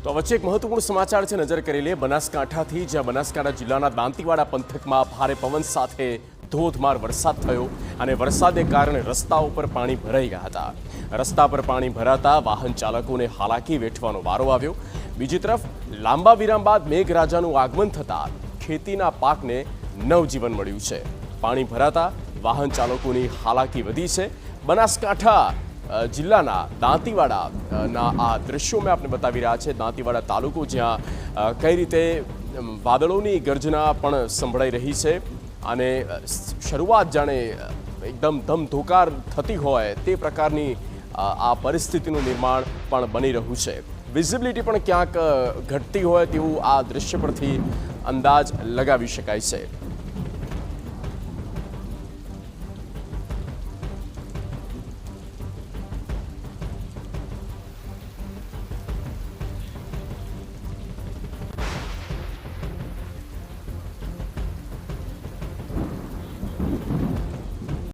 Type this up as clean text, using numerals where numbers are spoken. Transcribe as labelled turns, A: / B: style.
A: તો વચ્ચે એક મહત્વપૂર્ણ સમાચાર છે, નજર કરી લે બનાસકાંઠાથી, જ્યાં બનાસકાંઠા જિલ્લાના દાંતીવાડા પંથકમાં ભારે પવન સાથે ધોધમાર વરસાદ થયો અને વરસાદને કારણે રસ્તાઓ પર પાણી ભરાઈ ગયા હતા. રસ્તા પર પાણી ભરાતા વાહન ચાલકોને હાલાકી વેઠવાનો વારો આવ્યો. બીજી તરફ લાંબા વિરામ બાદ મેઘરાજાનું આગમન થતાં ખેતીના પાકને નવજીવન મળ્યું છે. પાણી ભરાતા વાહન ચાલકોની હાલાકી વધી છે. બનાસકાંઠા જિલ્લાના દાંતીવાડાના આ દ્રશ્યો મેં આપને બતાવી રહ્યા છે. દાંતીવાડા તાલુકો, જ્યાં કઈ રીતે વાદળોની ગર્જના પણ સંભળાઈ રહી છે અને શરૂઆત જાણે એકદમ ધમધોકાર થતી હોય તે પ્રકારની આ પરિસ્થિતિનું નિર્માણ પણ બની રહ્યું છે. વિઝિબિલિટી પણ ક્યાંક ઘટતી હોય તેવું આ દ્રશ્ય પરથી અંદાજ લગાવી શકાય છે.